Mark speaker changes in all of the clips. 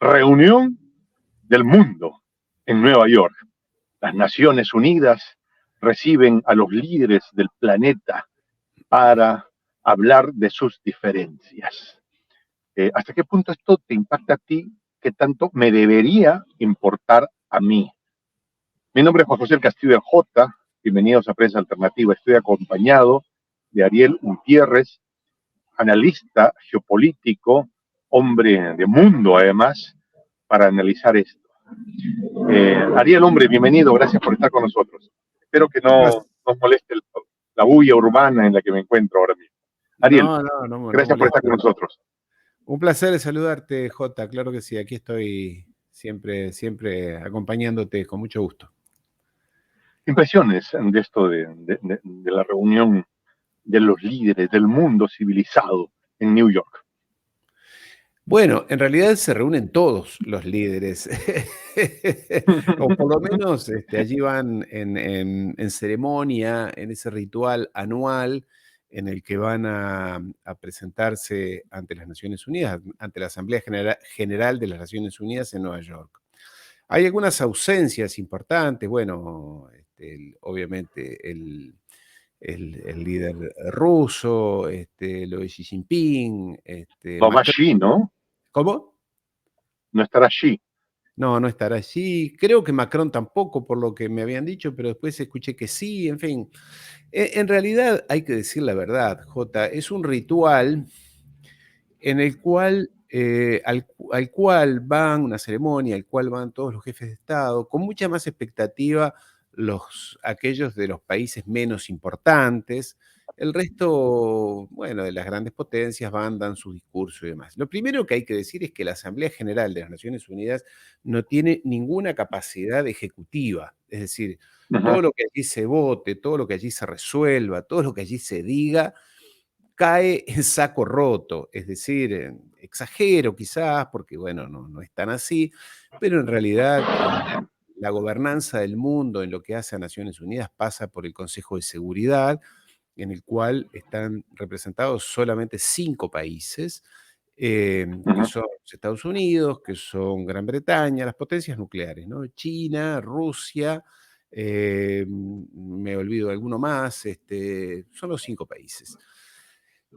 Speaker 1: reunión del mundo en Nueva York. Las Naciones Unidas reciben a los líderes del planeta para hablar de sus diferencias. ¿Hasta qué punto esto te impacta a ti? ¿Qué tanto me debería importar a mí? Mi nombre es Juan José Castillo J. Bienvenidos a Prensa Alternativa. Estoy acompañado de Ariel Gutiérrez, analista geopolítico, hombre de mundo además, para analizar esto. Ariel, hombre, bienvenido, gracias por estar con nosotros. Espero que no nos moleste la bulla urbana en la que me encuentro ahora mismo. Ariel,
Speaker 2: no
Speaker 1: gracias por estar con nosotros.
Speaker 2: Un placer saludarte, Jota, claro que sí, aquí estoy siempre acompañándote con mucho gusto.
Speaker 1: Impresiones de esto de la reunión de los líderes del mundo civilizado en New York.
Speaker 2: Bueno, en realidad se reúnen todos los líderes, o por lo menos allí van en ceremonia, en ese ritual anual en el que van a presentarse ante las Naciones Unidas, ante la Asamblea General de las Naciones Unidas en Nueva York. Hay algunas ausencias importantes, bueno, obviamente el líder ruso, lo de Xi Jinping,
Speaker 1: No va allí, ¿no?
Speaker 2: ¿Cómo?
Speaker 1: No estará allí.
Speaker 2: No estará allí. Creo que Macron tampoco, por lo que me habían dicho, pero después escuché que sí, en fin. En realidad, hay que decir la verdad, Jota, es un ritual en el cual, al cual van, una ceremonia, al cual van todos los jefes de Estado, con mucha más expectativa aquellos de los países menos importantes. El resto, bueno, de las grandes potencias van, dan su discurso y demás. Lo primero que hay que decir es que la Asamblea General de las Naciones Unidas no tiene ninguna capacidad ejecutiva. Es decir, todo lo que allí se vote, todo lo que allí se resuelva, todo lo que allí se diga, cae en saco roto. Es decir, exagero quizás, porque bueno, no es tan así, pero en realidad la gobernanza del mundo en lo que hace a Naciones Unidas pasa por el Consejo de Seguridad, en el cual están representados solamente 5 países, que son los Estados Unidos, que son Gran Bretaña, las potencias nucleares, ¿no? China, Rusia, me olvido de alguno más, son los 5 países.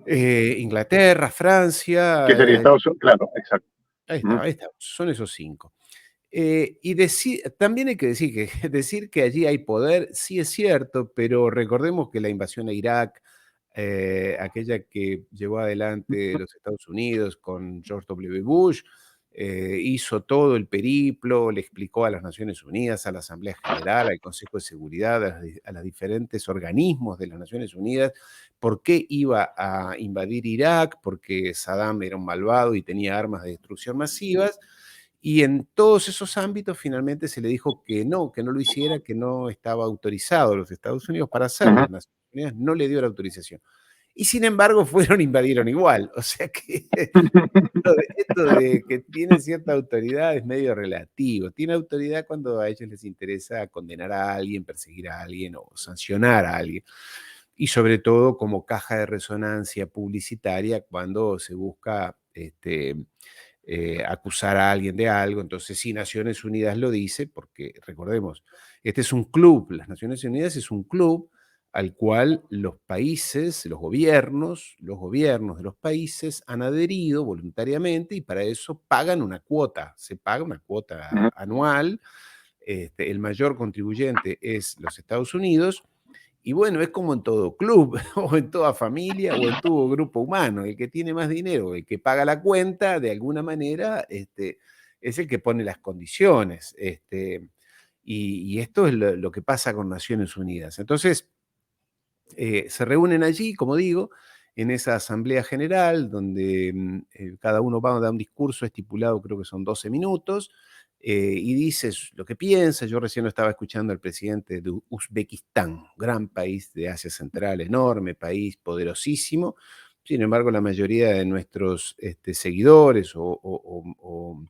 Speaker 2: Inglaterra, Francia.
Speaker 1: ¿Qué sería Estados Unidos? Claro, exacto.
Speaker 2: Ahí está, son esos 5. Y también hay que decir que allí hay poder, sí es cierto, pero recordemos que la invasión a Irak, aquella que llevó adelante los Estados Unidos con George W. Bush, hizo todo el periplo, le explicó a las Naciones Unidas, a la Asamblea General, al Consejo de Seguridad, a los diferentes organismos de las Naciones Unidas, por qué iba a invadir Irak, porque Saddam era un malvado y tenía armas de destrucción masivas. Y en todos esos ámbitos finalmente se le dijo que no lo hiciera, que no estaba autorizado los Estados Unidos para hacerlo. Las Naciones Unidas no le dio la autorización. Y sin embargo fueron, invadieron igual. O sea que esto de que tiene cierta autoridad es medio relativo. Tiene autoridad cuando a ellos les interesa condenar a alguien, perseguir a alguien o sancionar a alguien. Y sobre todo como caja de resonancia publicitaria cuando se busca acusar a alguien de algo. Entonces, si Naciones Unidas lo dice, porque recordemos, este es un club, las Naciones Unidas es un club al cual los países, los gobiernos de los países han adherido voluntariamente y para eso pagan una cuota, se paga una cuota anual. El mayor contribuyente es los Estados Unidos. Y bueno, es como en todo club, o en toda familia, o en todo grupo humano. El que tiene más dinero, el que paga la cuenta, de alguna manera, es el que pone las condiciones. Y esto es lo que pasa con Naciones Unidas. Entonces, se reúnen allí, como digo, en esa asamblea general, donde cada uno va a dar un discurso estipulado, creo que son 12 minutos, y dices lo que piensa. Yo recién lo estaba escuchando al presidente de Uzbekistán, gran país de Asia Central, enorme país, poderosísimo. Sin embargo, la mayoría de nuestros seguidores o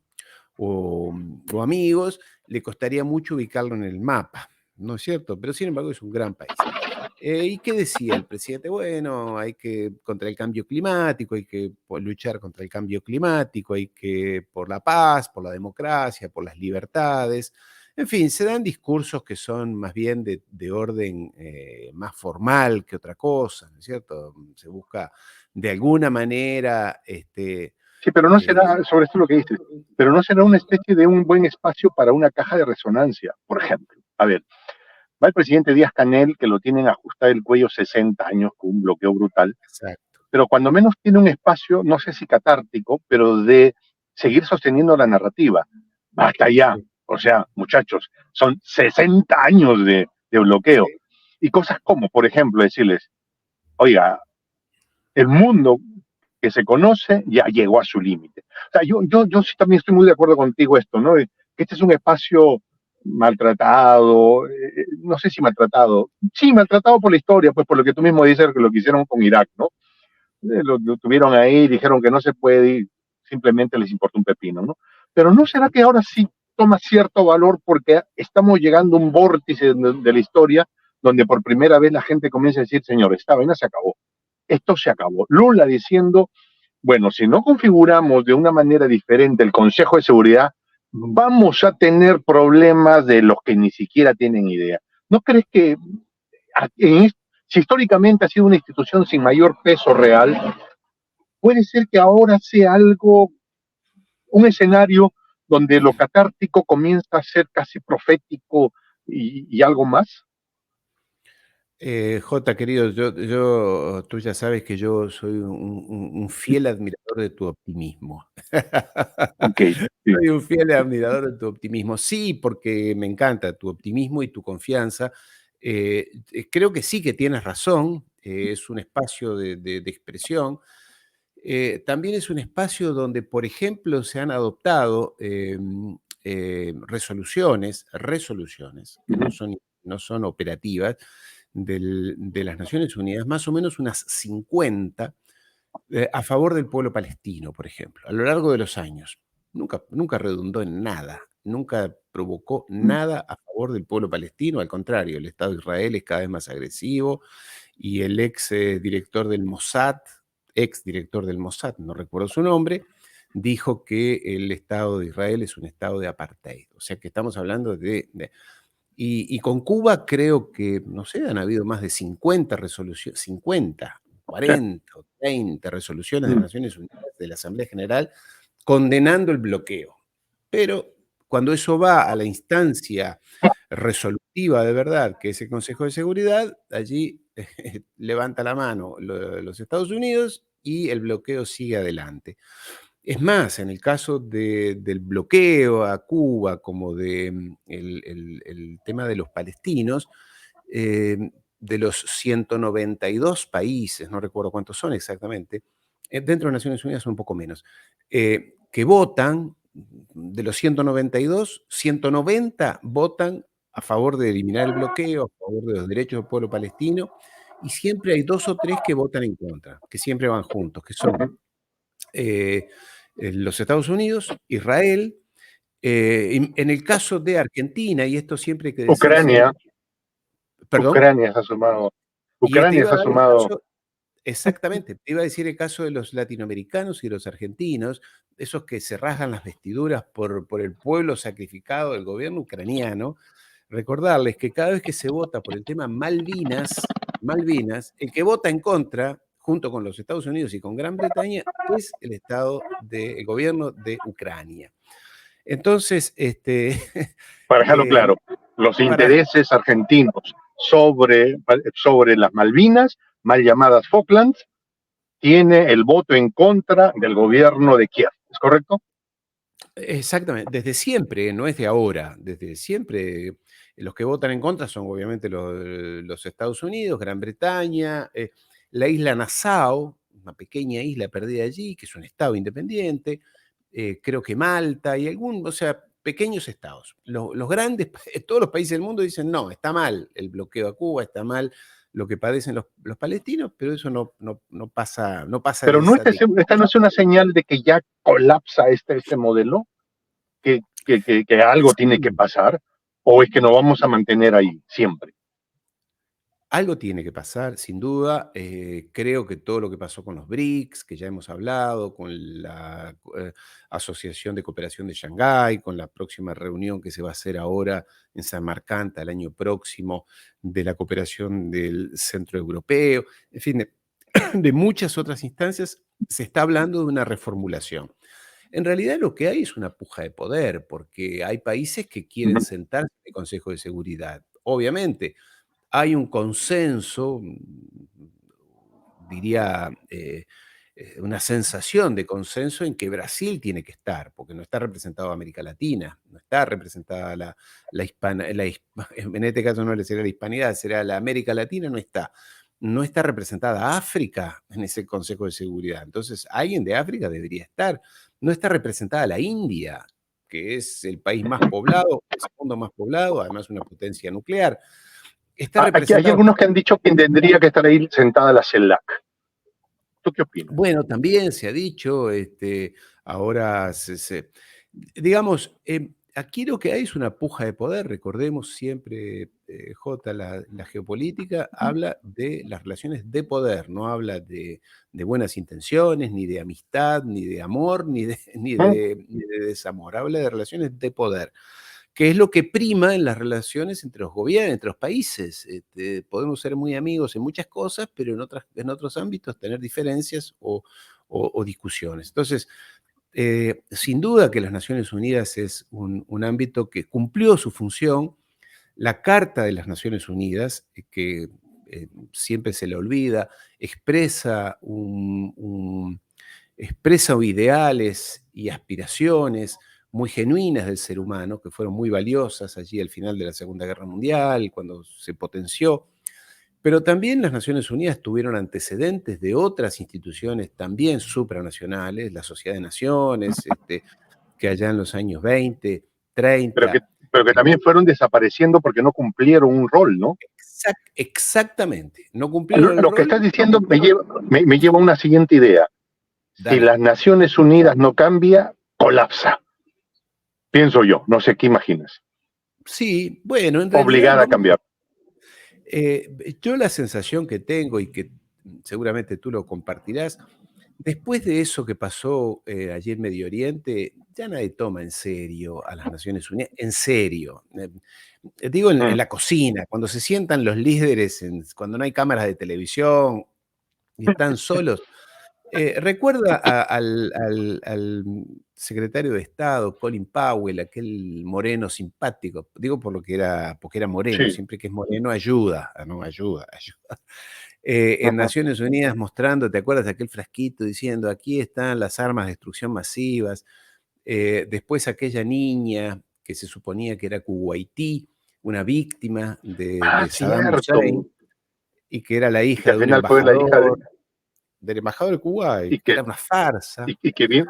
Speaker 2: amigos le costaría mucho ubicarlo en el mapa, ¿no es cierto? Pero sin embargo es un gran país. ¿Y qué decía el presidente? Bueno, hay que, contra el cambio climático, hay que luchar contra el cambio climático, hay que, por la paz, por la democracia, por las libertades. En fin, se dan discursos que son más bien de orden más formal que otra cosa, ¿no es cierto? Se busca de alguna manera,
Speaker 1: Sí, pero no
Speaker 2: eh,
Speaker 1: será, sobre esto lo que dices, pero no será una especie de un buen espacio para una caja de resonancia, por ejemplo. A ver, va el presidente Díaz-Canel, que lo tienen ajustado el cuello 60 años con un bloqueo brutal,
Speaker 2: exacto.
Speaker 1: pero cuando menos tiene un espacio, no sé si catártico, pero de seguir sosteniendo la narrativa. Basta ya.
Speaker 2: Sí,
Speaker 1: O sea, muchachos, son 60 años de bloqueo.
Speaker 2: sí.
Speaker 1: Y cosas como, por ejemplo, decirles, oiga, el mundo que se conoce ya llegó a su límite. O sea, yo sí también estoy muy de acuerdo contigo esto, ¿no? Que este es un espacio maltratado, no sé si maltratado, sí, maltratado por la historia, pues por lo que tú mismo dices, que lo que hicieron con Irak, ¿no? Lo tuvieron ahí, dijeron que no se puede y simplemente les importa un pepino, ¿no? Pero ¿no será que ahora sí toma cierto valor porque estamos llegando a un vórtice de la historia donde por primera vez la gente comienza a decir, señor, esta vaina se acabó, esto se acabó? Lula diciendo, bueno, si no configuramos de una manera diferente el Consejo de Seguridad, vamos a tener problemas de los que ni siquiera tienen idea. ¿No crees que si históricamente ha sido una institución sin mayor peso real, puede ser que ahora sea algo, un escenario donde lo catártico comienza a ser casi profético y algo más?
Speaker 2: Jota, querido, tú ya sabes que yo soy un fiel admirador de tu optimismo.
Speaker 1: Ok, sí.
Speaker 2: Soy un fiel admirador de tu optimismo. Sí, porque me encanta tu optimismo y tu confianza. Creo que sí que tienes razón, es un espacio de expresión. También es un espacio donde, por ejemplo, se han adoptado resoluciones que
Speaker 1: Uh-huh.
Speaker 2: no son operativas de las Naciones Unidas, más o menos unas 50 a favor del pueblo palestino, por ejemplo, a lo largo de los años. Nunca redundó en nada, nunca provocó nada a favor del pueblo palestino, al contrario, el Estado de Israel es cada vez más agresivo y el ex director del Mossad, no recuerdo su nombre, dijo que el Estado de Israel es un estado de apartheid. O sea que estamos hablando y con Cuba creo que, no sé, han habido más de 50 resoluciones, 50,
Speaker 1: Sí.
Speaker 2: 40 o 30 resoluciones de
Speaker 1: Mm.
Speaker 2: Naciones Unidas, de la Asamblea General, condenando el bloqueo. Pero cuando eso va a la instancia resolutiva de verdad, que es el Consejo de Seguridad, allí levanta la mano los Estados Unidos y el bloqueo sigue adelante. Es más, en el caso del bloqueo a Cuba, como el tema de los palestinos, eh, de los 192 países, no recuerdo cuántos son exactamente, dentro de Naciones Unidas son un poco menos, que votan, de los 192, 190 votan a favor de eliminar el bloqueo, a favor de los derechos del pueblo palestino, y siempre hay 2 o 3 que votan en contra, que siempre van juntos, que son eh, los Estados Unidos, Israel, en el caso de Argentina, y esto siempre hay que decírselo,
Speaker 1: Ucrania,
Speaker 2: perdón,
Speaker 1: Ucrania se ha sumado.
Speaker 2: y te
Speaker 1: Ucrania
Speaker 2: iba
Speaker 1: se
Speaker 2: a
Speaker 1: ha
Speaker 2: dar el
Speaker 1: sumado.
Speaker 2: caso, exactamente, te iba a decir el caso de los latinoamericanos y de los argentinos, esos que se rasgan las vestiduras por el pueblo sacrificado del gobierno ucraniano. Recordarles que cada vez que se vota por el tema Malvinas, el que vota en contra, junto con los Estados Unidos y con Gran Bretaña, es el gobierno de Ucrania. Entonces,
Speaker 1: Para dejarlo
Speaker 2: eh,
Speaker 1: claro, los
Speaker 2: para,
Speaker 1: intereses argentinos sobre las Malvinas, mal llamadas Falklands, tiene el voto en contra del gobierno de Kiev. ¿Es correcto?
Speaker 2: exactamente, desde siempre, no es de ahora, desde siempre los que votan en contra son obviamente los Estados Unidos, Gran Bretaña, la isla Nassau, una pequeña isla perdida allí, que es un estado independiente, creo que Malta y o sea, pequeños estados. Los grandes, todos los países del mundo dicen, no, está mal el bloqueo a Cuba, está mal lo que padecen los palestinos, pero eso no pasa
Speaker 1: Pero no
Speaker 2: de.
Speaker 1: esta no es una señal de que ya colapsa este modelo, que algo tiene que
Speaker 2: Sí.
Speaker 1: pasar, o es que nos vamos a mantener ahí siempre.
Speaker 2: Algo tiene que pasar, sin duda. Creo que todo lo que pasó con los BRICS, que ya hemos hablado, con la Asociación de Cooperación de Shanghái, con la próxima reunión que se va a hacer ahora en Samarcanda el año próximo, de la cooperación del Centro Europeo, en fin, de muchas otras instancias, se está hablando de una reformulación. En realidad lo que hay es una puja de poder, porque hay países que quieren
Speaker 1: Ujú.
Speaker 2: sentarse en el Consejo de Seguridad. Obviamente, hay un consenso, diría, una sensación de consenso en que Brasil tiene que estar, porque no está representado América Latina, no está representada la hispana, en este caso no le sería la hispanidad, será la América Latina, no está. No está representada África en ese Consejo de Seguridad. Entonces, alguien de África debería estar. No está representada la India, que es el país más poblado, el segundo más poblado, además una potencia nuclear. Está
Speaker 1: Aquí hay
Speaker 2: representado.
Speaker 1: algunos que han dicho que tendría que estar ahí sentada la CELAC. ¿Tú qué opinas?
Speaker 2: Bueno, también se ha dicho, ahora digamos, aquí lo que hay es una puja de poder. Recordemos siempre, Jota, la geopolítica habla de las relaciones de poder, no habla de buenas intenciones, ni de amistad, ni de amor, ni de desamor. Habla de relaciones de poder, que es lo que prima en las relaciones entre los gobiernos, entre los países. Podemos ser muy amigos en muchas cosas, pero en otros ámbitos tener diferencias o discusiones. Entonces, sin duda que las Naciones Unidas es un ámbito que cumplió su función. La Carta de las Naciones Unidas, que siempre se le olvida, expresa ideales y aspiraciones muy genuinas del ser humano, que fueron muy valiosas allí al final de la Segunda Guerra Mundial, cuando se potenció. Pero también las Naciones Unidas tuvieron antecedentes de otras instituciones también supranacionales, la Sociedad de Naciones, que allá en los años 20,
Speaker 1: Pero que,
Speaker 2: 30.
Speaker 1: pero que también fueron desapareciendo porque no cumplieron un rol, ¿no?
Speaker 2: Exactamente, no cumplieron el
Speaker 1: Lo que
Speaker 2: rol.
Speaker 1: estás diciendo me lleva a una siguiente idea. Si
Speaker 2: Dale.
Speaker 1: las Naciones Unidas no cambia, colapsa. Pienso yo, no sé qué imaginas.
Speaker 2: Sí, bueno, en realidad
Speaker 1: Obligada a cambiar.
Speaker 2: yo la sensación que tengo y que seguramente tú lo compartirás, después de eso que pasó allí en Medio Oriente, ya nadie toma en serio a las Naciones Unidas, en serio. Digo en la cocina, cuando se sientan los líderes, cuando no hay cámaras de televisión y están solos. Recuerda al secretario de Estado, Colin Powell, aquel moreno simpático, digo porque era moreno,
Speaker 1: Sí.
Speaker 2: siempre que es moreno ayuda, ¿no? Ayuda. En
Speaker 1: Ajá.
Speaker 2: Naciones Unidas mostrando, ¿te acuerdas de aquel frasquito diciendo, aquí están las armas de destrucción masivas? Después aquella niña que se suponía que era Kuwaití, una víctima
Speaker 1: Ah,
Speaker 2: de Saddam
Speaker 1: cierto.
Speaker 2: Hussein, y que era la
Speaker 1: Y que
Speaker 2: hija
Speaker 1: al
Speaker 2: de un
Speaker 1: final fue la hija de,
Speaker 2: del embajador de Kuwait,
Speaker 1: y
Speaker 2: que
Speaker 1: que,
Speaker 2: era una farsa.
Speaker 1: y que bien,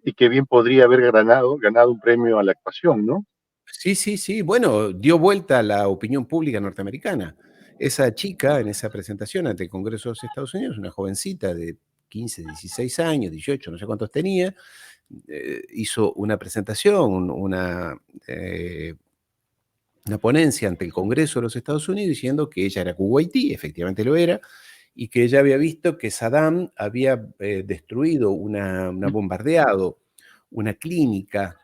Speaker 1: y que bien podría haber ganado un premio a la actuación, ¿no?
Speaker 2: Sí, sí, sí. Bueno, dio vuelta a la opinión pública norteamericana. Esa chica en esa presentación ante el Congreso de los Estados Unidos, una jovencita de 15, 16 años, 18, no sé cuántos tenía, hizo una presentación, una ponencia ante el Congreso de los Estados Unidos diciendo que ella era kuwaití, efectivamente lo era, y que ella había visto que Saddam había destruido, bombardeado una clínica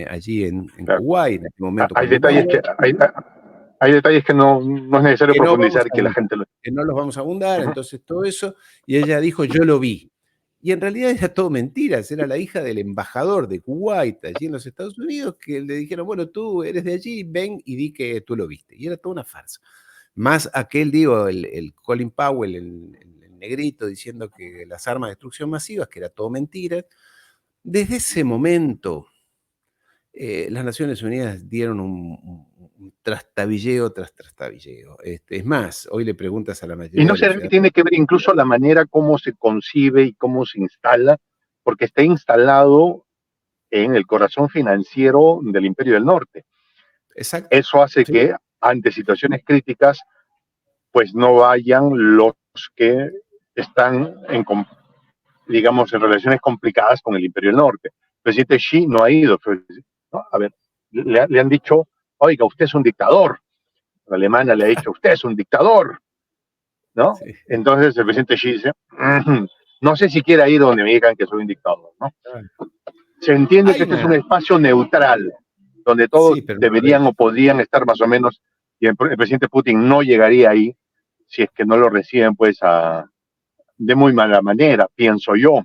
Speaker 2: allí en
Speaker 1: Claro.
Speaker 2: Kuwait, en aquel momento
Speaker 1: Hay
Speaker 2: con un
Speaker 1: detalles
Speaker 2: boom,
Speaker 1: que no es necesario
Speaker 2: que no vamos
Speaker 1: profundizar y
Speaker 2: a
Speaker 1: que la
Speaker 2: abundar,
Speaker 1: gente lo.
Speaker 2: que no los vamos a abundar,
Speaker 1: Ujú.
Speaker 2: entonces todo eso, y ella dijo, yo lo vi. Y en realidad era todo mentiras, era la hija del embajador de Kuwait allí en los Estados Unidos, que le dijeron, bueno, tú eres de allí, ven y di que tú lo viste. Y era toda una farsa. Más aquel, digo, el Colin Powell, el negrito, diciendo que las armas de destrucción masivas, que era todo mentira. Desde ese momento, las Naciones Unidas dieron un trastabilleo tras trastabilleo. Es más, hoy le preguntas a la
Speaker 1: Y
Speaker 2: mayoría
Speaker 1: no
Speaker 2: de los
Speaker 1: será que
Speaker 2: ciudadanos.
Speaker 1: tiene que ver incluso la manera como se concibe y cómo se instala, porque está instalado en el corazón financiero del Imperio del Norte.
Speaker 2: Exacto.
Speaker 1: Eso hace
Speaker 2: Sí,
Speaker 1: que ante situaciones críticas, pues no vayan los que están digamos, en relaciones complicadas con el Imperio del Norte. El presidente Xi no ha ido, ¿no? A ver, le han dicho, oiga, usted es un dictador. La alemana le ha dicho, usted es un dictador. ¿no?
Speaker 2: Sí.
Speaker 1: Entonces el presidente Xi dice, no sé si quiera ir donde me digan que soy un dictador, ¿no? Se entiende que
Speaker 2: Hay
Speaker 1: este es
Speaker 2: una,
Speaker 1: un espacio neutral, donde todos
Speaker 2: sí, pero no lo
Speaker 1: deberían
Speaker 2: es.
Speaker 1: o podrían estar más o menos, y el presidente Putin no llegaría ahí si es que no lo reciben, pues, de muy mala manera, pienso yo,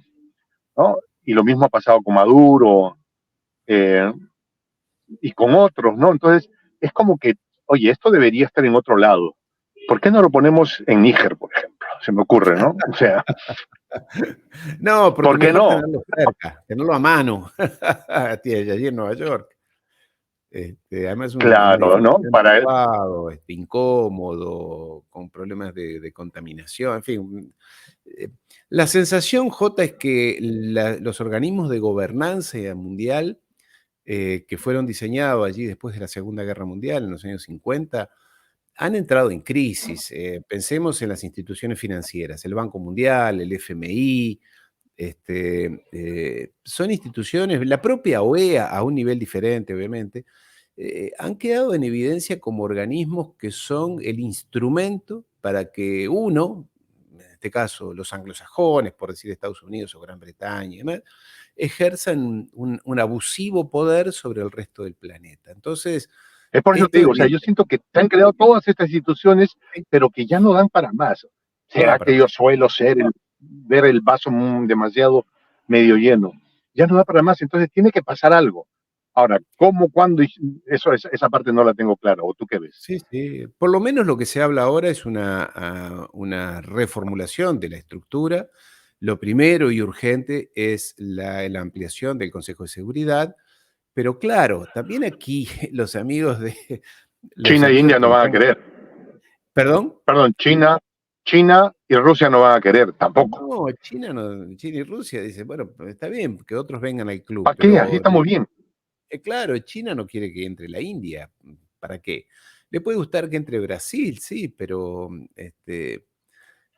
Speaker 1: ¿no? Y lo mismo ha pasado con Maduro eh, y con otros, ¿no? Entonces, es como que, oye, esto debería estar en otro lado. ¿Por qué no lo ponemos en Níger, por ejemplo? Se me ocurre, ¿no? O sea,
Speaker 2: No, porque
Speaker 1: ¿por qué
Speaker 2: mejor
Speaker 1: no?
Speaker 2: tenerlo cerca, tenerlo a mano, allí en Nueva York. Además es un
Speaker 1: Claro,
Speaker 2: edificio
Speaker 1: ¿no? Para
Speaker 2: anticuado, incómodo, con problemas de contaminación, en fin. Eh, la sensación, Jota, es que los organismos de gobernanza mundial que fueron diseñados allí después de la Segunda Guerra Mundial, en los años 50, han entrado en crisis. Pensemos en las instituciones financieras, el Banco Mundial, el FMI, son instituciones, la propia OEA a un nivel diferente, obviamente, han quedado en evidencia como organismos que son el instrumento para que uno, en este caso los anglosajones, por decir Estados Unidos o Gran Bretaña y demás, ejerzan un abusivo poder sobre el resto del planeta. Entonces,
Speaker 1: Es por eso te
Speaker 2: esto
Speaker 1: digo, o sea, yo siento que se han creado todas estas instituciones, pero que ya no dan para más.
Speaker 2: no da
Speaker 1: ¿Será
Speaker 2: para
Speaker 1: que yo
Speaker 2: más.
Speaker 1: suelo ver el vaso demasiado medio lleno? Ya no da para más, entonces tiene que pasar algo. Ahora, ¿cómo, cuándo? Esa parte no la tengo clara, ¿o tú qué ves?
Speaker 2: Sí, sí. Por lo menos lo que se habla ahora es una reformulación de la estructura. Lo primero y urgente es la ampliación del Consejo de Seguridad, pero claro, también aquí los
Speaker 1: China e
Speaker 2: amigos
Speaker 1: India
Speaker 2: que
Speaker 1: no van a
Speaker 2: están.
Speaker 1: querer.
Speaker 2: ¿Perdón?
Speaker 1: Perdón, China y Rusia no van a querer tampoco.
Speaker 2: No, China no, China y Rusia dicen, bueno, pues está bien que otros vengan al club,
Speaker 1: ¿Para qué? Así
Speaker 2: pero
Speaker 1: estamos bien.
Speaker 2: claro, China no quiere que entre la India. ¿Para qué? Le puede gustar que entre Brasil, sí, pero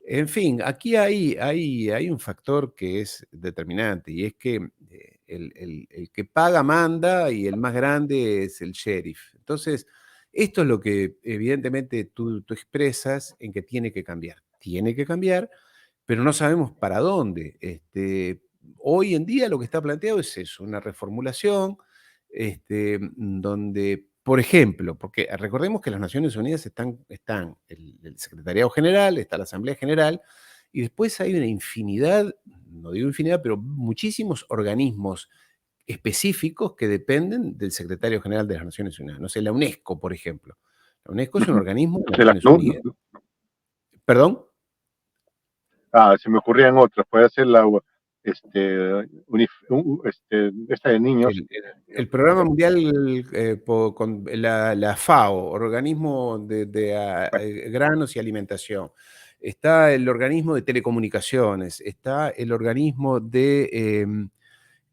Speaker 2: en fin, aquí hay un factor que es determinante y es que el que paga manda y el más grande es el sheriff. Entonces, esto es lo que evidentemente tú expresas en que tiene que cambiar. Tiene que cambiar, pero no sabemos para dónde. Hoy en día lo que está planteado es eso, una reformulación, donde, por ejemplo, porque recordemos que las Naciones Unidas están el Secretariado General, está la Asamblea General, y después hay una infinidad, no digo infinidad, pero muchísimos organismos específicos que dependen del Secretario General de las Naciones Unidas. No sé, la UNESCO, por ejemplo. La UNESCO es un organismo de las
Speaker 1: De la,
Speaker 2: Naciones Unidas. ¿Perdón?
Speaker 1: se me ocurrían otras. Puede ser esta de niños.
Speaker 2: El Programa Mundial con la FAO, Organismo de Granos y Alimentación. Está el organismo de telecomunicaciones, está el organismo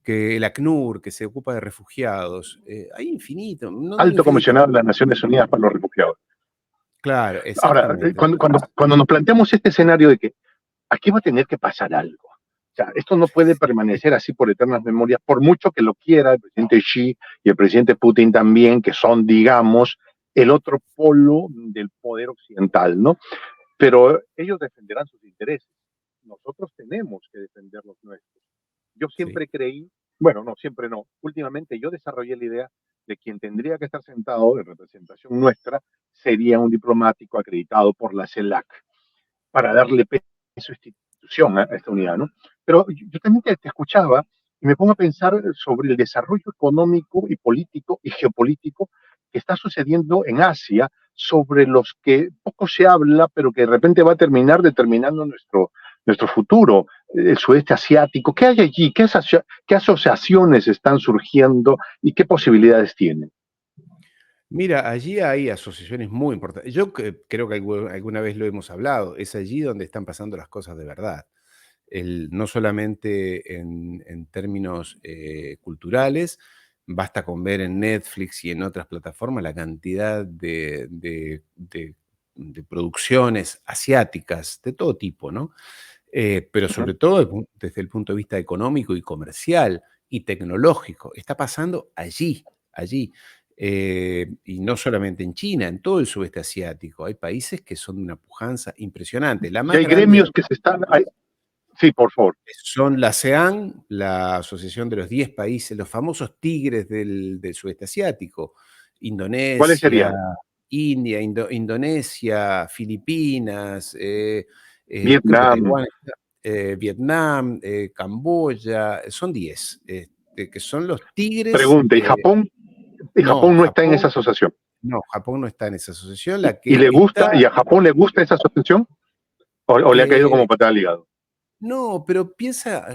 Speaker 2: el ACNUR, que se ocupa de refugiados. Hay infinito, no digo
Speaker 1: Alto
Speaker 2: infinito,
Speaker 1: comisionado de las Naciones Unidas para los Refugiados.
Speaker 2: claro,
Speaker 1: Ahora,
Speaker 2: exactamente.
Speaker 1: cuando nos planteamos este escenario de que aquí va a tener que pasar algo, o sea, esto no puede permanecer así por eternas memorias, por mucho que lo quiera el presidente Xi y el presidente Putin también, que son, digamos, el otro polo del poder occidental, ¿no? Pero ellos defenderán sus intereses. Nosotros tenemos que defender los nuestros. Yo
Speaker 2: Sí.
Speaker 1: siempre creí, bueno, no, siempre no, últimamente yo desarrollé la idea de quien tendría que estar sentado en representación nuestra sería un diplomático acreditado por la CELAC para darle peso a su institución, a esta unidad, ¿no? Pero yo también te escuchaba y me pongo a pensar sobre el desarrollo económico y político y geopolítico que está sucediendo en Asia, sobre los que poco se habla, pero que de repente va a terminar determinando nuestro futuro, el sudeste asiático. ¿Qué hay allí? ¿Qué asociaciones están surgiendo y qué posibilidades tienen?
Speaker 2: Mira, allí hay asociaciones muy importantes. Yo creo que alguna vez lo hemos hablado. Es allí donde están pasando las cosas de verdad. No solamente en términos culturales, basta con ver en Netflix y en otras plataformas la cantidad de producciones asiáticas de todo tipo, ¿no? Pero sobre todo desde el punto de vista económico y comercial y tecnológico. Está pasando allí, allí. Y no solamente en China, en todo el sudeste asiático. Hay países que son de una pujanza impresionante. La
Speaker 1: Y
Speaker 2: más
Speaker 1: hay
Speaker 2: grande
Speaker 1: gremios que se están... Sí, por favor.
Speaker 2: son la ASEAN, la Asociación de los 10 países, los famosos tigres del sudeste asiático.
Speaker 1: ¿Cuáles
Speaker 2: Indonesia,
Speaker 1: serían?
Speaker 2: India, Indonesia, Filipinas, creo que
Speaker 1: Vietnam.
Speaker 2: Taiwán, Vietnam, Camboya, son 10, que son los tigres.
Speaker 1: Pregunta, ¿y Japón? ¿Y
Speaker 2: No,
Speaker 1: Japón no está en esa asociación?
Speaker 2: no, Japón no está en esa asociación.
Speaker 1: ¿Y,
Speaker 2: La
Speaker 1: y
Speaker 2: que
Speaker 1: le
Speaker 2: está,
Speaker 1: gusta, y a Japón le gusta esa asociación? ¿O le ha caído
Speaker 2: eh,
Speaker 1: como patada al hígado?
Speaker 2: no, pero piensa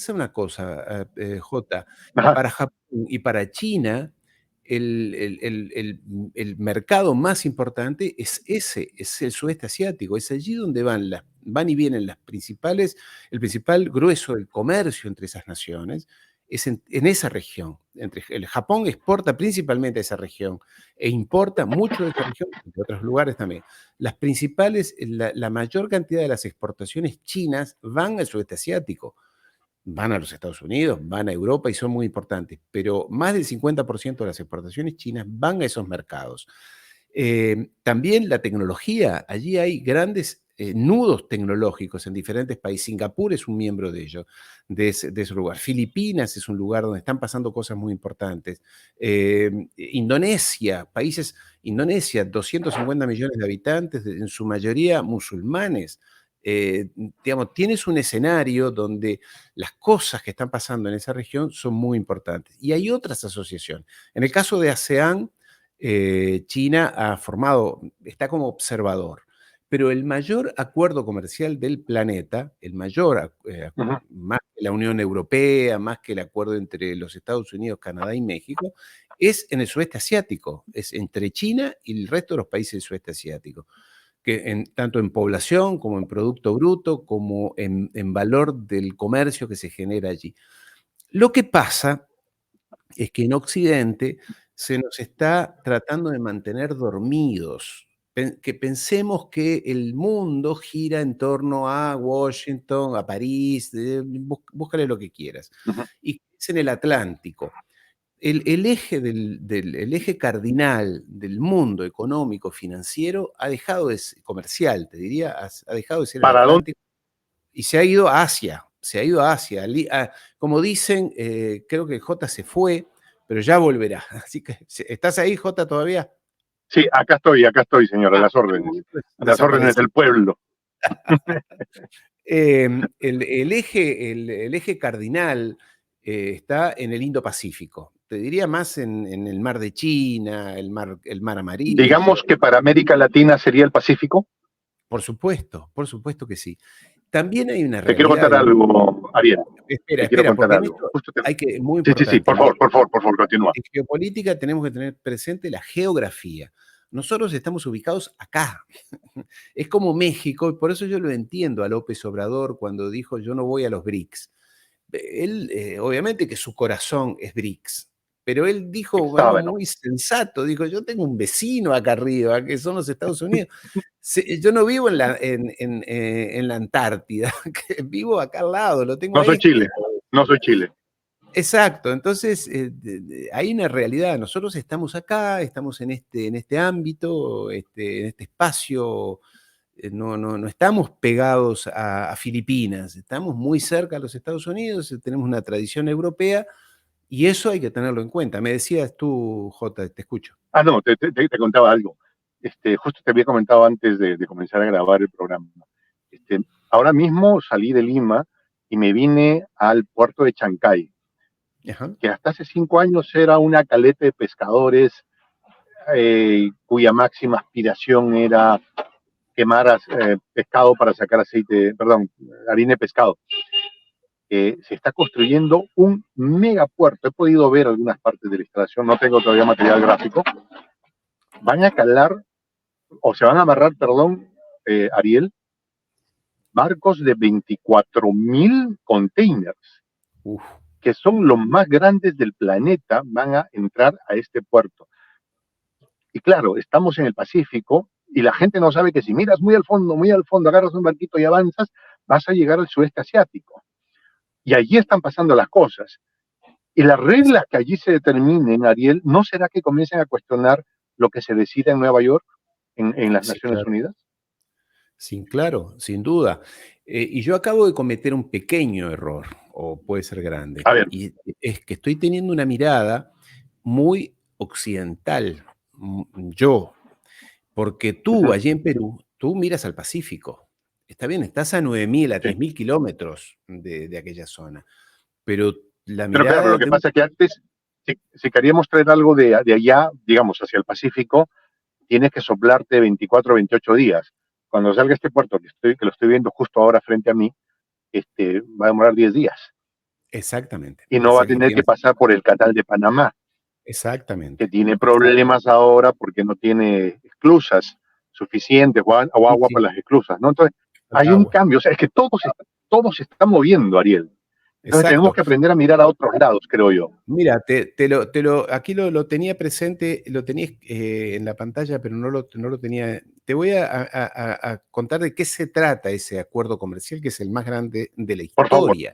Speaker 2: una cosa, Jota,
Speaker 1: Ajá.
Speaker 2: para Japón y para China, el mercado más importante es ese, es el sudeste asiático, es allí donde van y vienen el principal grueso del comercio entre esas naciones, es en esa región. El Japón exporta principalmente a esa región e importa mucho de esa región, de otros lugares también. La mayor cantidad de las exportaciones chinas van al sudeste asiático, van a los Estados Unidos, van a Europa y son muy importantes, pero más del 50% de las exportaciones chinas van a esos mercados. También la tecnología, allí hay grandes nudos tecnológicos en diferentes países. Singapur es un miembro de ello, de ese lugar. Filipinas es un lugar donde están pasando cosas muy importantes. Indonesia, 250 millones de habitantes, en su mayoría musulmanes. Digamos, tienes un escenario donde las cosas que están pasando en esa región son muy importantes. Y hay otras asociaciones. En el caso de ASEAN, China está como observador, pero el mayor acuerdo comercial del planeta,
Speaker 1: Uh-huh.
Speaker 2: más que la Unión Europea, más que el acuerdo entre los Estados Unidos, Canadá y México, es en el sudeste asiático, es entre China y el resto de los países del sudeste asiático, tanto en población como en producto bruto, como en valor del comercio que se genera allí. Lo que pasa es que en Occidente se nos está tratando de mantener dormidos, que pensemos que el mundo gira en torno a Washington, a París, búscale lo que quieras,
Speaker 1: Uh-huh.
Speaker 2: y es en el Atlántico. El eje el eje cardinal del mundo económico financiero ha dejado de ser comercial, te diría, ha dejado de ser el
Speaker 1: ¿Para dónde?
Speaker 2: Atlántico y se ha ido a Asia, se ha ido a Asia. Como dicen, creo que J se fue, pero ya volverá. Así que, ¿estás ahí, J, todavía?
Speaker 1: Sí, acá estoy, señora, a
Speaker 2: Ah,
Speaker 1: las
Speaker 2: en un
Speaker 1: órdenes.
Speaker 2: momento
Speaker 1: A las órdenes
Speaker 2: desapareció.
Speaker 1: del pueblo.
Speaker 2: El eje cardinal está en el Indo-Pacífico. Te diría más en el mar de China, el mar
Speaker 1: Digamos
Speaker 2: Amarillo.
Speaker 1: que para América Latina sería el Pacífico.
Speaker 2: Por supuesto que sí. También hay una
Speaker 1: Te quiero
Speaker 2: realidad.
Speaker 1: contar algo, Ariel. Te quiero
Speaker 2: Espera,
Speaker 1: contar
Speaker 2: porque en
Speaker 1: algo.
Speaker 2: esto
Speaker 1: Justo te...
Speaker 2: muy
Speaker 1: Sí,
Speaker 2: importante.
Speaker 1: por favor, continúa.
Speaker 2: En geopolítica tenemos que tener presente la geografía. Nosotros estamos ubicados acá. Es como México, y por eso yo lo entiendo a López Obrador cuando dijo yo no voy a los BRICS. Él, obviamente que su corazón es BRICS, pero él dijo algo
Speaker 1: Sábano.
Speaker 2: muy sensato, dijo, yo tengo un vecino acá arriba, que son los Estados Unidos. Yo no vivo en la Antártida, vivo acá al lado, lo tengo
Speaker 1: No
Speaker 2: a
Speaker 1: soy Chile. No soy Chile.
Speaker 2: Exacto, entonces hay una realidad, nosotros estamos acá, estamos en este ámbito, en este espacio, no estamos pegados a Filipinas, estamos muy cerca a los Estados Unidos, tenemos una tradición europea y eso hay que tenerlo en cuenta. Me decías tú, Jota, te escucho.
Speaker 1: Ah, no, te contaba algo. Justo te había comentado antes de comenzar a grabar el programa. Ahora mismo salí de Lima y me vine al puerto de Chancay,
Speaker 2: Ajá.
Speaker 1: que hasta hace 5 años era una caleta de pescadores cuya máxima aspiración era quemar pescado para sacar aceite, perdón, harina de pescado. Se está construyendo un megapuerto. He podido ver algunas partes de la instalación, no tengo todavía material gráfico. Van a calar, o se van a amarrar, perdón, Ariel, barcos de 24.000 containers,
Speaker 2: Uf.
Speaker 1: que son los más grandes del planeta, van a entrar a este puerto. Y claro, estamos en el Pacífico y la gente no sabe que si miras muy al fondo, agarras un barquito y avanzas, vas a llegar al sudeste asiático. Y allí están pasando las cosas. Y las reglas que allí se determinen, Ariel, ¿no será que comiencen a cuestionar lo que se decida en Nueva York, en las
Speaker 2: Sí,
Speaker 1: Naciones
Speaker 2: claro.
Speaker 1: Unidas?
Speaker 2: Sí, claro, sin duda. Y yo acabo de cometer un pequeño error, o puede ser grande,
Speaker 1: A ver,
Speaker 2: y es que estoy teniendo una mirada muy occidental, yo, porque tú
Speaker 1: ujú,
Speaker 2: allí en Perú, tú miras al Pacífico. Está bien, estás a 9.000, a
Speaker 1: sí.
Speaker 2: 10.000 kilómetros de aquella zona, pero la
Speaker 1: Pero claro, lo
Speaker 2: mirada
Speaker 1: que
Speaker 2: de un...
Speaker 1: pasa es que antes, si queríamos traer algo de allá, digamos, hacia el Pacífico, tienes que soplarte 24 o 28 días. Cuando salga este puerto, que lo estoy viendo justo ahora frente a mí, va a demorar 10 días.
Speaker 2: Exactamente,
Speaker 1: Y no va a
Speaker 2: exacto,
Speaker 1: tener que pasar por el Canal de Panamá, que
Speaker 2: exactamente,
Speaker 1: tiene
Speaker 2: exacto.
Speaker 1: problemas ahora porque no tiene esclusas suficientes o
Speaker 2: Sí,
Speaker 1: agua
Speaker 2: sí,
Speaker 1: para las esclusas, ¿no? Entonces, hay
Speaker 2: falta
Speaker 1: un
Speaker 2: agua.
Speaker 1: cambio, o sea, es que todo se está moviendo, Ariel. Entonces tenemos
Speaker 2: Exacto.
Speaker 1: que aprender a mirar a otros lados, creo yo.
Speaker 2: Mira, aquí lo tenía presente, lo tenía en la pantalla, pero no lo tenía. Te voy a contar de qué se trata ese acuerdo comercial, que es el más grande de la
Speaker 1: Por favor.
Speaker 2: historia.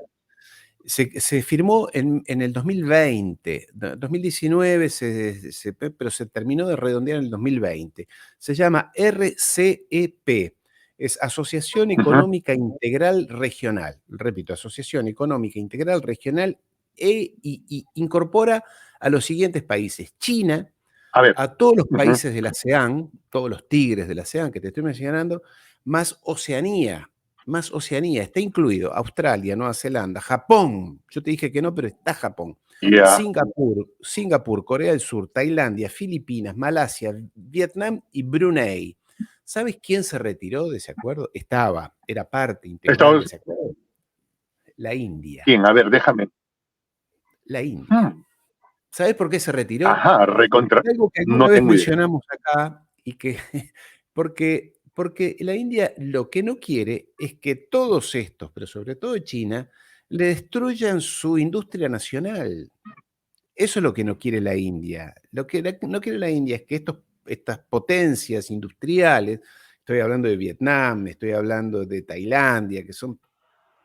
Speaker 2: Se firmó en el 2020, 2019, pero se terminó de redondear en el 2020. Se llama RCEP, es Asociación
Speaker 1: Ujú.
Speaker 2: Económica Integral Regional. Repito, Asociación Económica Integral Regional y incorpora a los siguientes países: China,
Speaker 1: A ver.
Speaker 2: a todos los
Speaker 1: Ujú.
Speaker 2: países de la ASEAN, todos los tigres de la ASEAN que te estoy mencionando, más Oceanía, está incluido Australia, Nueva Zelanda, Japón, yo te dije que no, pero está Japón,
Speaker 1: Ya.
Speaker 2: Singapur, Corea del Sur, Tailandia, Filipinas, Malasia, Vietnam y Brunei. ¿Sabes quién se retiró de ese acuerdo? Era parte integral de
Speaker 1: Estados,
Speaker 2: ese acuerdo. La India,
Speaker 1: ¿quién? A ver, déjame.
Speaker 2: la India.
Speaker 1: Hmm.
Speaker 2: ¿Sabes por qué se retiró?
Speaker 1: Ajá, recontra.
Speaker 2: Algo que alguna
Speaker 1: No
Speaker 2: vez
Speaker 1: tengo idea.
Speaker 2: mencionamos acá y que porque la India lo que no quiere es que todos estos, pero sobre todo China, le destruyan su industria nacional. Eso es lo que no quiere la India. Lo que no quiere la India es que estas potencias industriales, estoy hablando de Vietnam, estoy hablando de Tailandia, que son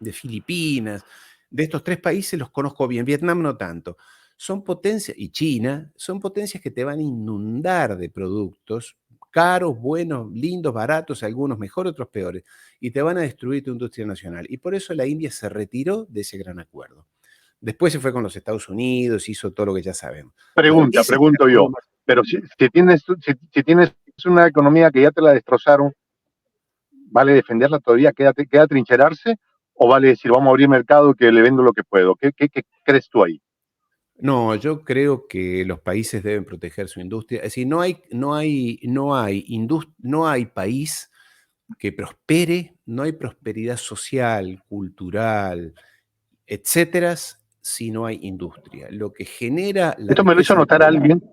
Speaker 2: de Filipinas, de estos tres países los conozco bien, Vietnam no tanto. Son potencias, y China, son potencias que te van a inundar de productos caros, buenos, lindos, baratos, algunos mejor, otros peores, y te van a destruir tu industria nacional. Y por eso la India se retiró de ese gran acuerdo. Después se fue con los Estados Unidos, hizo todo lo que ya sabemos. Pero ese es el
Speaker 1: Pregunto
Speaker 2: acuerdo
Speaker 1: yo.
Speaker 2: más...
Speaker 1: Pero si tienes una economía que ya te la destrozaron, ¿vale defenderla todavía? ¿Queda trincherarse? ¿O vale decir, vamos a abrir mercado que le vendo lo que puedo? ¿Qué crees tú ahí?
Speaker 2: No, yo creo que los países deben proteger su industria. Es decir, no hay país que prospere, no hay prosperidad social, cultural, etcétera, si no hay industria. Lo que genera la
Speaker 1: Esto me lo hizo
Speaker 2: riqueza
Speaker 1: notar
Speaker 2: global
Speaker 1: alguien,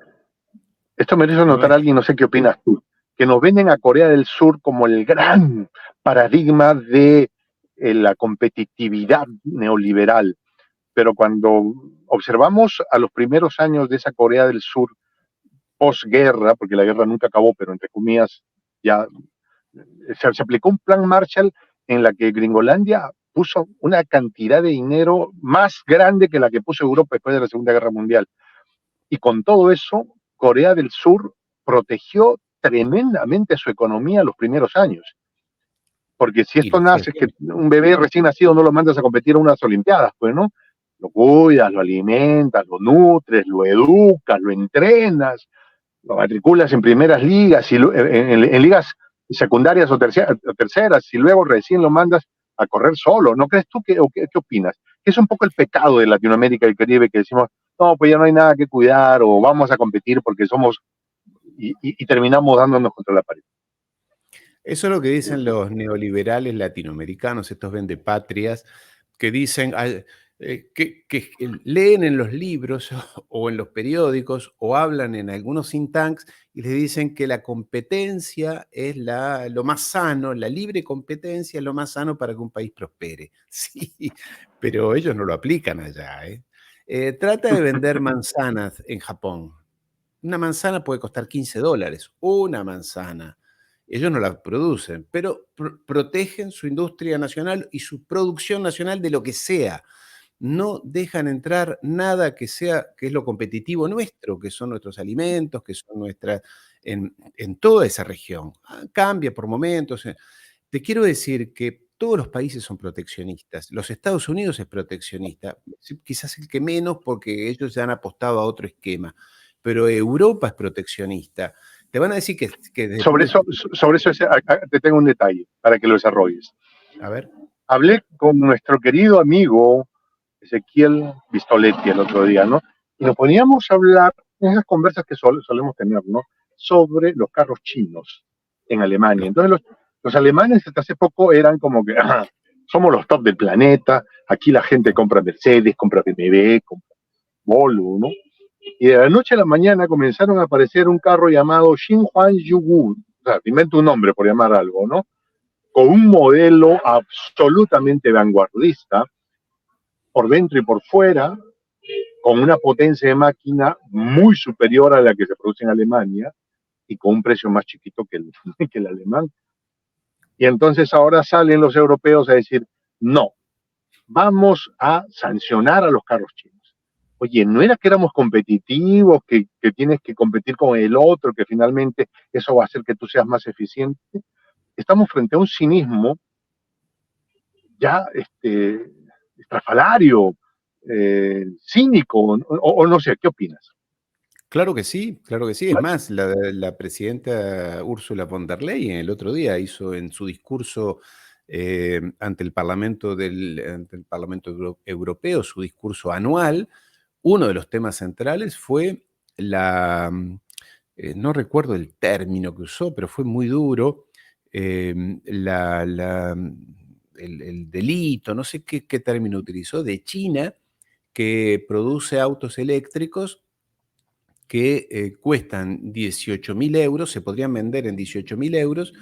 Speaker 1: esto me lo hizo
Speaker 2: no
Speaker 1: notar
Speaker 2: es...
Speaker 1: alguien, no sé qué opinas tú, que nos venden a Corea del Sur como el gran paradigma de la competitividad neoliberal. Pero cuando observamos a los primeros años de esa Corea del Sur posguerra, porque la guerra nunca acabó, pero entre comillas ya se aplicó un plan Marshall en la que Gringolandia puso una cantidad de dinero más grande que la que puso Europa después de la Segunda Guerra Mundial. Y con todo eso, Corea del Sur protegió tremendamente su economía los primeros años. Porque si
Speaker 2: Y
Speaker 1: esto
Speaker 2: lo sigue
Speaker 1: nace, es que
Speaker 2: haciendo.
Speaker 1: un bebé recién nacido no lo mandas a competir a unas Olimpiadas, pues, ¿no? Lo cuidas, lo alimentas, lo nutres, lo educas, lo entrenas, lo matriculas en primeras ligas, en ligas secundarias o terceras, y luego recién lo mandas a correr solo. ¿No crees tú qué opinas? Que es un poco el pecado de Latinoamérica y el Caribe que decimos, no, pues ya no hay nada que cuidar o vamos a competir porque somos y terminamos dándonos contra la pared.
Speaker 2: Eso es lo que dicen los neoliberales latinoamericanos, estos vendepatrias, que dicen, que leen en los libros o en los periódicos o hablan en algunos think tanks y les dicen que la competencia es lo más sano, la libre competencia es lo más sano para que un país prospere. Sí, pero ellos no lo aplican allá, ¿eh? Trata de vender manzanas en Japón. Una manzana puede costar $15, una manzana. Ellos no la producen, pero protegen su industria nacional y su producción nacional de lo que sea. no dejan entrar nada que es lo competitivo nuestro, que son nuestros alimentos, que son en toda esa región. Cambia por momentos. Te quiero decir que todos los países son proteccionistas. Los Estados Unidos es proteccionista, sí, quizás el que menos porque ellos ya han apostado a otro esquema, pero Europa es proteccionista. Te van a decir que desde el
Speaker 1: Sobre
Speaker 2: punto de
Speaker 1: eso, sobre eso te tengo un detalle para que lo desarrolles.
Speaker 2: A ver.
Speaker 1: Hablé con nuestro querido amigo Ezequiel Vistoletti el otro día, ¿no? Y nos poníamos a hablar en esas conversas que solemos tener, ¿no? Sobre los carros chinos en Alemania. Entonces los alemanes hasta hace poco eran como que somos los top del planeta, aquí la gente compra Mercedes, compra BMW, compra Volvo, ¿no? Y de la noche a la mañana comenzaron a aparecer un carro llamado Xinhuan Yugu, o sea, invento un nombre por llamar algo, ¿no? Con un modelo absolutamente vanguardista, por dentro y por fuera, con una potencia de máquina muy superior a la que se produce en Alemania y con un precio más chiquito que que el alemán. Y entonces ahora salen los europeos a decir, no, vamos a sancionar a los carros chinos. Oye, no era que éramos competitivos, que tienes que competir con el otro, que finalmente eso va a hacer que tú seas más eficiente. Estamos frente a un cinismo ya estrafalario, cínico, o no sé, ¿qué opinas?
Speaker 2: Claro que sí, claro que sí. Es más, la presidenta Ursula von der Leyen el otro día hizo en su discurso ante el Parlamento Europeo, su discurso anual, uno de los temas centrales fue no recuerdo el término que usó, pero fue muy duro, el delito, no sé qué término utilizó, de China, que produce autos eléctricos que cuestan 18.000 euros, se podrían vender en 18.000 euros,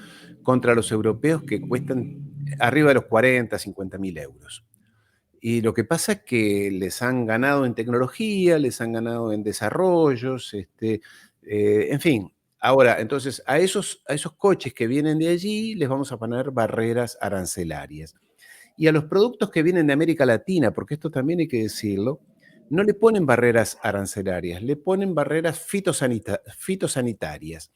Speaker 2: contra los europeos que cuestan arriba de los 40, 50.000 euros. Y lo que pasa es que les han ganado en tecnología, les han ganado en desarrollos, en fin. Ahora, entonces, a esos coches que vienen de allí les vamos a poner barreras arancelarias. Y a los productos que vienen de América Latina, porque esto también hay que decirlo, no le ponen barreras arancelarias, le ponen barreras fitosanitarias.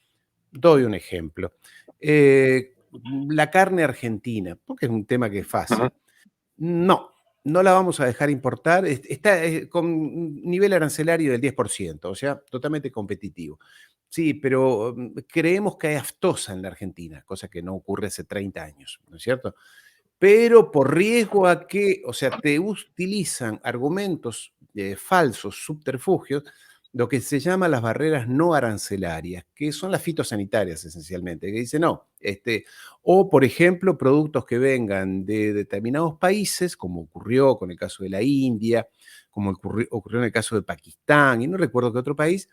Speaker 2: Doy un ejemplo. La carne argentina, porque es un tema que es
Speaker 1: Ujú.
Speaker 2: fácil. No la vamos a dejar importar. Está con un nivel arancelario del 10%, o sea, totalmente competitivo. Sí, pero creemos que hay aftosa en la Argentina, cosa que no ocurre hace 30 años, ¿no es cierto? Pero por riesgo a que, o sea, te utilizan argumentos falsos, subterfugios, lo que se llama las barreras no arancelarias, que son las fitosanitarias esencialmente, que dicen no, o por ejemplo, productos que vengan de determinados países, como ocurrió con el caso de la India, como ocurrió en el caso de Pakistán, y no recuerdo qué otro país,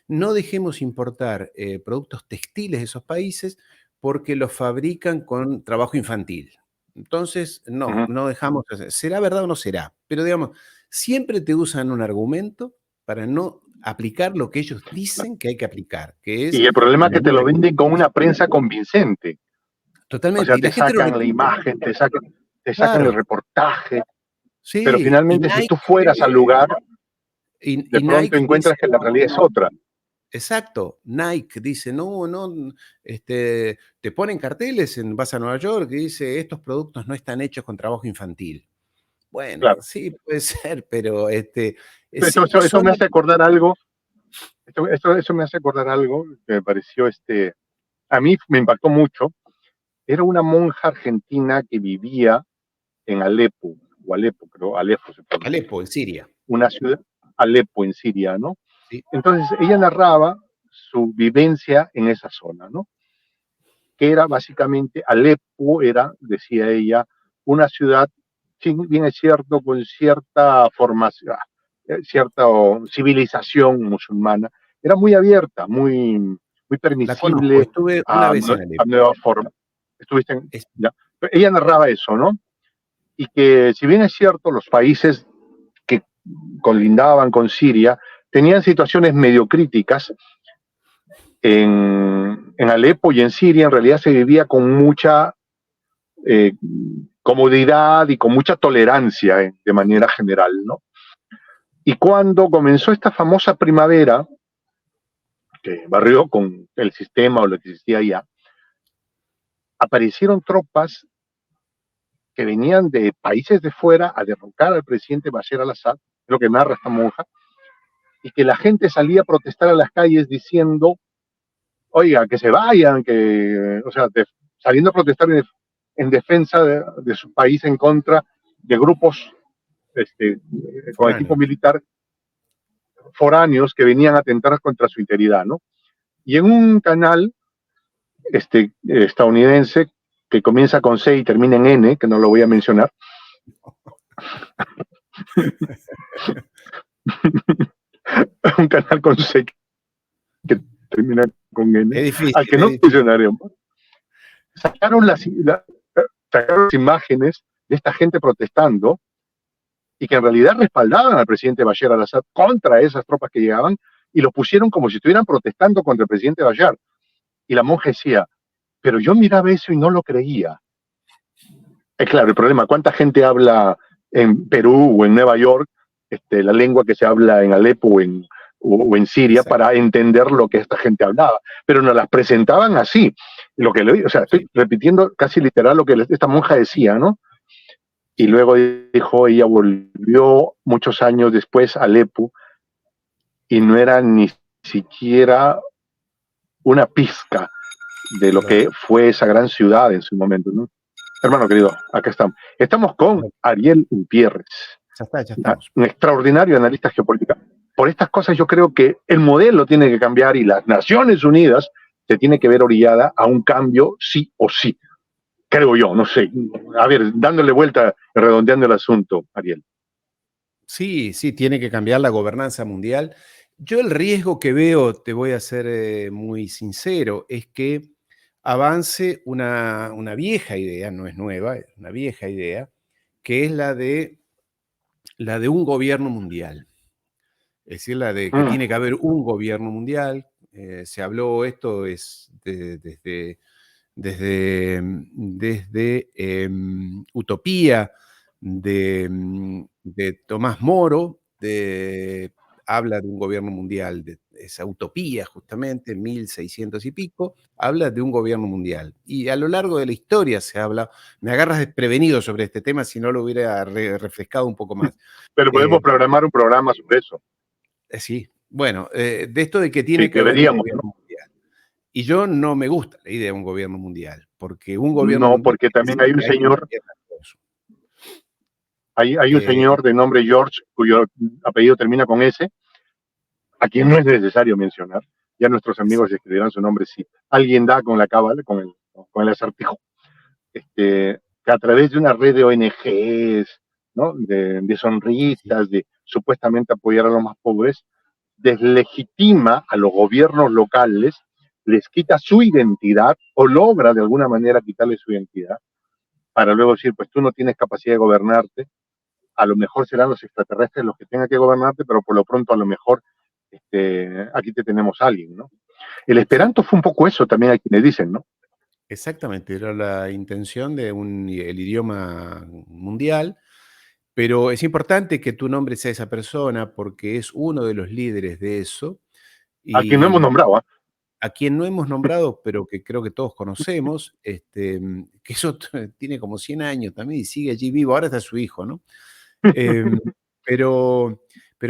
Speaker 2: no dejemos importar productos textiles de esos países porque los fabrican con trabajo infantil. Entonces, no,
Speaker 1: Ujú.
Speaker 2: no dejamos, será verdad o no será, pero digamos, siempre te usan un argumento para no aplicar lo que ellos dicen que hay que aplicar, que es
Speaker 1: Y el problema es
Speaker 2: la
Speaker 1: que te lo
Speaker 2: libre
Speaker 1: venden con una
Speaker 2: competencia.
Speaker 1: prensa convincente. O
Speaker 2: Totalmente,
Speaker 1: sea,
Speaker 2: y la
Speaker 1: te
Speaker 2: gente no lo
Speaker 1: sacan la
Speaker 2: entiende.
Speaker 1: imagen, te sacan el
Speaker 2: Claro,
Speaker 1: reportaje, pero
Speaker 2: sí, y
Speaker 1: finalmente si
Speaker 2: Nike,
Speaker 1: tú fueras al lugar, de
Speaker 2: y
Speaker 1: pronto
Speaker 2: Nike dice,
Speaker 1: encuentras que la
Speaker 2: no,
Speaker 1: realidad es otra.
Speaker 2: exacto, Nike dice, no, no, te ponen carteles, vas a Nueva York y dice, estos productos no están hechos con trabajo infantil. Bueno,
Speaker 1: Claro.
Speaker 2: sí, puede ser, pero
Speaker 1: Eso me hace acordar algo, eso me hace acordar algo que me pareció, a mí me impactó mucho. Era una monja argentina que vivía en Alepo, o Alepo, creo, Alepo se pronuncia,
Speaker 2: Alepo, en Siria.
Speaker 1: una ciudad, Alepo en Siria, ¿no?
Speaker 2: Sí.
Speaker 1: Entonces ella narraba su vivencia en esa zona, ¿no? Que era básicamente, Alepo era, decía ella, una ciudad, si bien es cierto, con cierta formación, cierta civilización musulmana, era muy abierta, muy
Speaker 2: La conozco,
Speaker 1: permisible
Speaker 2: estuve una vez en
Speaker 1: a
Speaker 2: Alepo.
Speaker 1: nuevas formas. Estuviste
Speaker 2: Es
Speaker 1: ya. Ella narraba eso, ¿no? Y que si bien es cierto, los países que colindaban con Siria tenían situaciones medio críticas, en Alepo y en Siria en realidad se vivía con mucha comodidad y con mucha tolerancia de manera general, ¿no? Y cuando comenzó esta famosa primavera, que barrió con el sistema o lo que existía allá, aparecieron tropas que venían de países de fuera a derrocar al presidente Bashar al-Assad, es lo que narra esta monja, y que la gente salía a protestar a las calles diciendo, oiga, que se vayan, o sea, saliendo a protestar en defensa de su país en contra de grupos con equipo militar foráneos que venían a atentar contra su integridad, ¿no? Y en un canal estadounidense que comienza con C y termina en N, que no lo voy a mencionar, un canal con C que termina con N,
Speaker 2: es difícil,
Speaker 1: al que no funcionaremos, sacaron las imágenes de esta gente protestando y que en realidad respaldaban al presidente Bashar al-Assad contra esas tropas que llegaban y lo pusieron como si estuvieran protestando contra el presidente Bashar. Y la monja decía, pero yo miraba eso y no lo creía. Es claro, el problema, ¿cuánta gente habla en Perú o en Nueva York la lengua que se habla en Alepo o en Siria? Exacto. Para entender lo que esta gente hablaba? Pero nos las presentaban así. O sea, estoy repitiendo casi literal lo que esta monja decía, ¿no? Y luego dijo, ella volvió muchos años después a Alepo y no era ni siquiera una pizca de lo que fue esa gran ciudad en su momento, ¿no? Hermano querido, acá estamos. Estamos con Ariel Umpierres,
Speaker 2: ya estamos.
Speaker 1: Un extraordinario analista geopolítico. Por estas cosas yo creo que el modelo tiene que cambiar y las Naciones Unidas se tiene que ver orillada a un cambio sí o sí. Creo yo, no sé. A ver, dándole vuelta, redondeando el asunto, Ariel.
Speaker 2: Sí, tiene que cambiar la gobernanza mundial. Yo el riesgo que veo, te voy a ser muy sincero, es que avance una vieja idea, no es nueva, es una vieja idea, que es la de un gobierno mundial. Es decir, la de que tiene que haber un gobierno mundial. Se habló esto desde Utopía de Tomás Moro, habla de un gobierno mundial, de esa utopía justamente, 1600 y pico, habla de un gobierno mundial. Y a lo largo de la historia se habla, me agarras desprevenido sobre este tema si no lo hubiera refrescado un poco más.
Speaker 1: Pero podemos programar un programa sobre eso.
Speaker 2: Sí, bueno, de esto de que tiene que haber un gobierno mundial. Y yo no me gusta la idea de un gobierno mundial, porque un gobierno mundial...
Speaker 1: No, porque también hay un señor... Hay un señor de nombre George, cuyo apellido termina con S, a quien no es necesario mencionar. Ya nuestros amigos escribirán su nombre si alguien da con la cábala, con el acertijo. Que a través de una red de ONGs, ¿no? de sonrisas, de supuestamente apoyar a los más pobres, deslegitima a los gobiernos locales, les quita su identidad o logra de alguna manera quitarle su identidad, para luego decir, pues tú no tienes capacidad de gobernarte, a lo mejor serán los extraterrestres los que tengan que gobernarte, pero por lo pronto a lo mejor aquí te tenemos a alguien, ¿no? El Esperanto fue un poco eso también, hay quienes dicen, ¿no?
Speaker 2: Exactamente, era la intención de el idioma mundial, pero es importante que tú nombres a esa persona porque es uno de los líderes de eso.
Speaker 1: A quien no hemos nombrado, ¿eh?
Speaker 2: A quien no hemos nombrado, pero que creo que todos conocemos, que eso tiene como 100 años también y sigue allí vivo, ahora está su hijo, ¿no? Pero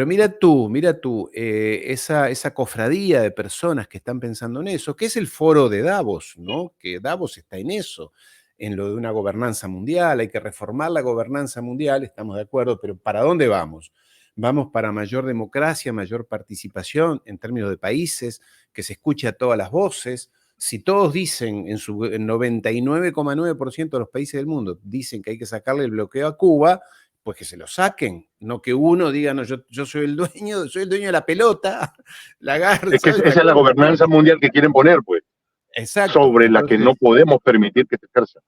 Speaker 2: mira tú, esa cofradía de personas que están pensando en eso, que es el foro de Davos, ¿no? Que Davos está en eso, en lo de una gobernanza mundial, hay que reformar la gobernanza mundial, estamos de acuerdo, pero ¿para dónde vamos? Vamos para mayor democracia, mayor participación en términos de países, que se escuche a todas las voces. Si todos dicen, en su 99,9% de los países del mundo, dicen que hay que sacarle el bloqueo a Cuba, pues que se lo saquen, no que uno diga, no, yo soy el dueño de la pelota, la garza.
Speaker 1: Es que esa es la gobernanza mundial que quieren poner, pues.
Speaker 2: Exacto.
Speaker 1: Sobre la que no podemos permitir que se ejerza.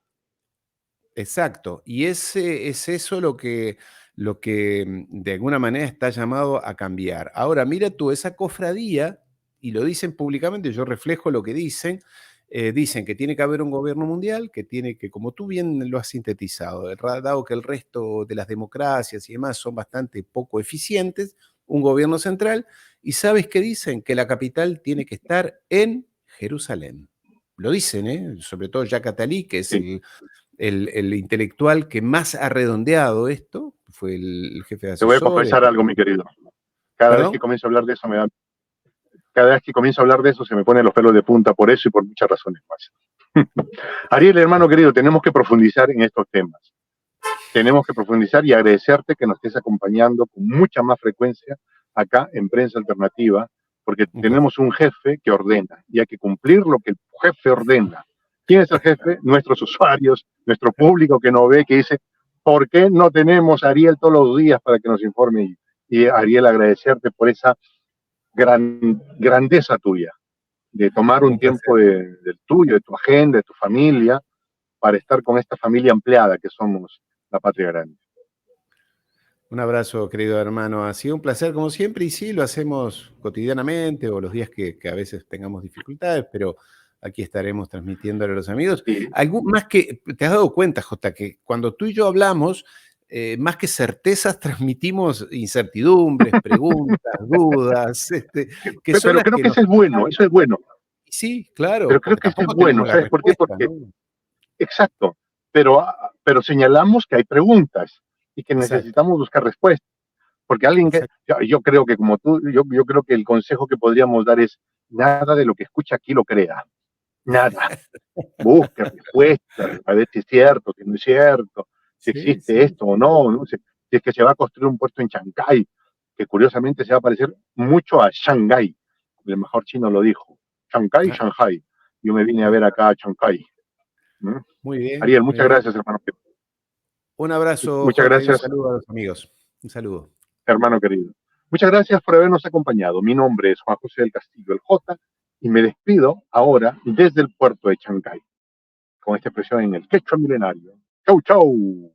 Speaker 2: Exacto. Y es eso lo que de alguna manera está llamado a cambiar. Ahora, mira tú, esa cofradía, y lo dicen públicamente, yo reflejo lo que dicen, Dicen que tiene que haber un gobierno mundial, que tiene que, como tú bien lo has sintetizado, dado que el resto de las democracias y demás son bastante poco eficientes, un gobierno central, y ¿sabes qué dicen? Que la capital tiene que estar en Jerusalén. Lo dicen, ¿eh? Sobre todo Jacques Attali, que es
Speaker 1: Sí.
Speaker 2: el intelectual que más ha redondeado esto, fue el jefe de
Speaker 1: Te voy a
Speaker 2: asesores.
Speaker 1: confesar algo, mi querido. Cada vez que
Speaker 2: ¿Perdón?
Speaker 1: comienzo a hablar de eso, cada vez que comienzo a hablar de eso se me ponen los pelos de punta por eso y por muchas razones más. Ariel, hermano querido, tenemos que profundizar en estos temas. Tenemos que profundizar y agradecerte que nos estés acompañando con mucha más frecuencia acá en Prensa Alternativa, porque
Speaker 2: Un placer.
Speaker 1: tenemos un jefe que ordena y hay que cumplir lo que el jefe ordena. ¿Quién es el jefe? Nuestros usuarios, nuestro público que nos ve, que dice, ¿por qué no tenemos a Ariel todos los días para que nos informe? Y Ariel, agradecerte por esa grandeza tuya, de tomar un
Speaker 2: Un placer.
Speaker 1: tiempo del tuyo, de tu agenda, de tu familia, para estar con esta familia ampliada que somos la Patria Grande.
Speaker 2: Un abrazo, querido hermano. Ha sido un placer como siempre y sí, lo hacemos cotidianamente o los días que a veces tengamos dificultades, pero aquí estaremos transmitiéndole a los amigos.
Speaker 1: Sí,
Speaker 2: Más que, te has dado cuenta, Jota, que cuando tú y yo hablamos, más que certezas, transmitimos incertidumbres, preguntas, dudas, que son
Speaker 1: pero
Speaker 2: las
Speaker 1: creo
Speaker 2: que
Speaker 1: que
Speaker 2: nos...
Speaker 1: eso es bueno, eso es bueno.
Speaker 2: Sí, claro,
Speaker 1: Pero creo
Speaker 2: porque
Speaker 1: que eso es
Speaker 2: tampoco
Speaker 1: bueno,
Speaker 2: tenemos la
Speaker 1: ¿sabes por qué?
Speaker 2: respuesta,
Speaker 1: Porque,
Speaker 2: ¿no?
Speaker 1: exacto, pero señalamos que hay preguntas y que
Speaker 2: Exacto,
Speaker 1: necesitamos buscar respuestas. Porque alguien que,
Speaker 2: exacto.
Speaker 1: yo creo que como tú, yo creo que el consejo que podríamos dar es, nada de lo que escucha aquí lo crea, nada. Busque respuestas, a ver si es cierto, si no es cierto, si
Speaker 2: Sí,
Speaker 1: existe
Speaker 2: sí.
Speaker 1: esto o no, no sé, si es que se va a construir un puerto en Chancay, que curiosamente se va a parecer mucho a Shanghái, el mejor chino lo dijo, Chancay,
Speaker 2: Ah,
Speaker 1: Shanghai. Yo me vine a
Speaker 2: ah,
Speaker 1: ver acá a Chancay. ¿Mm?
Speaker 2: muy bien,
Speaker 1: Ariel,
Speaker 2: muy
Speaker 1: muchas
Speaker 2: bien.
Speaker 1: gracias, hermano.
Speaker 2: Un abrazo,
Speaker 1: Muchas
Speaker 2: Jota, y un
Speaker 1: gracias,
Speaker 2: saludo a los amigos. Un saludo.
Speaker 1: hermano querido. Muchas gracias por habernos acompañado. Mi nombre es Juan José del Castillo, el J, y me despido ahora desde el puerto de Chancay, con esta expresión en el quechua milenario. Chau, chau.